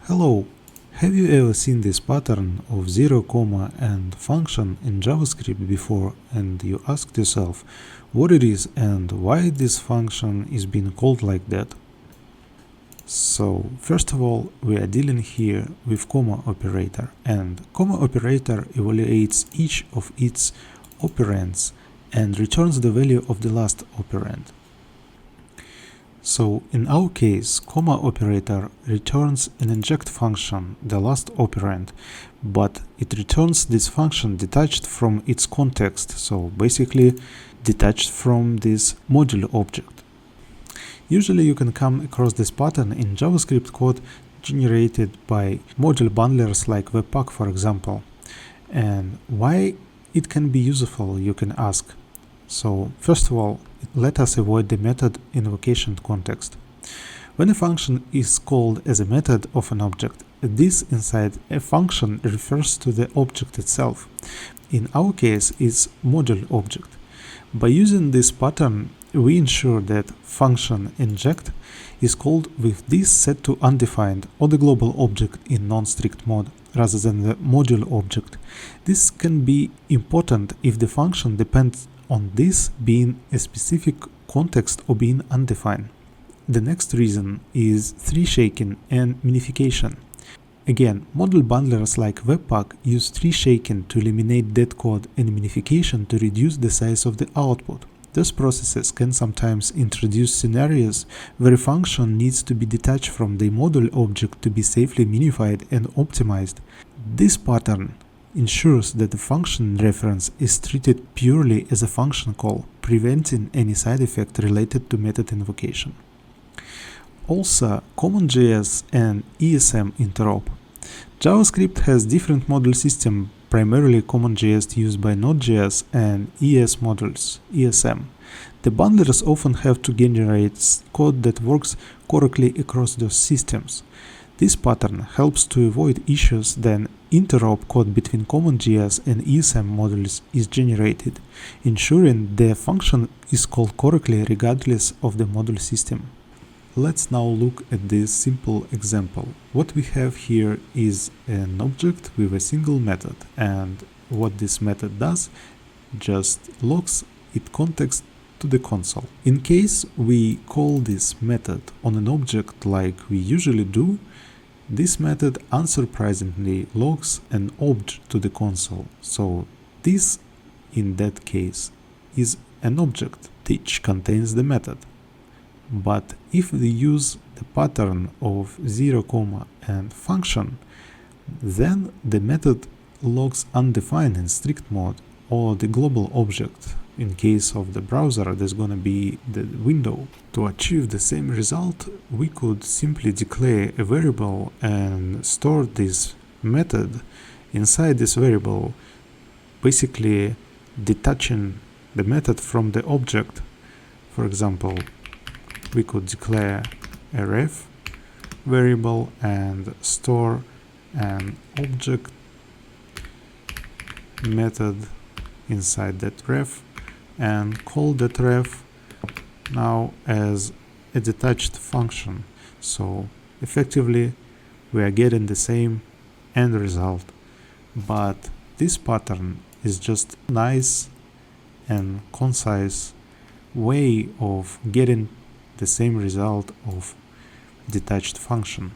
Hello, have you ever seen this pattern of 0, comma and function in JavaScript before and you asked yourself what it is and why this function is being called like that? So first of all, we are dealing here with comma operator, and comma operator evaluates each of its operands and returns the value of the last operand. So in our case, comma operator returns an inject function, the last operand, but it returns this function detached from its context, so basically detached from this module object. Usually you can come across this pattern in JavaScript code generated by module bundlers like Webpack, for example. And why it can be useful, you can ask. So first of all, let us avoid the method invocation context. When a function is called as a method of an object, this inside a function refers to the object itself. In our case, it's module object. By using this pattern, we ensure that function inject is called with this set to undefined or the global object in non-strict mode rather than the module object. This can be important if the function depends on this being a specific context or being undefined. The next reason is tree shaking and minification. Again, module bundlers like Webpack use tree shaking to eliminate dead code and minification to reduce the size of the output. These processes can sometimes introduce scenarios where a function needs to be detached from the module object to be safely minified and optimized. This pattern ensures that the function reference is treated purely as a function call, preventing any side effect related to method invocation. Also, CommonJS and ESM interop. JavaScript has different module system, primarily CommonJS used by Node.js and ES modules, ESM. The bundlers often have to generate code that works correctly across those systems. This pattern helps to avoid issues then interop code between CommonJS and ESM modules is generated, ensuring the function is called correctly regardless of the module system. Let's now look at this simple example. What we have here is an object with a single method, and what this method does just logs its context to the console. In case we call this method on an object like we usually do, this method unsurprisingly logs an object to the console. So this, in that case, is an object which contains the method. But if we use the pattern of 0, comma and function, then the method logs undefined in strict mode or the global object. In case of the browser, there's gonna be the window. To achieve the same result, we could simply declare a variable and store this method inside this variable, basically detaching the method from the object. For example, we could declare a ref variable and store an object method inside that ref and call that ref now as a detached function. So effectively we are getting the same end result, but this pattern is just nice and concise way of getting the same result of detached function.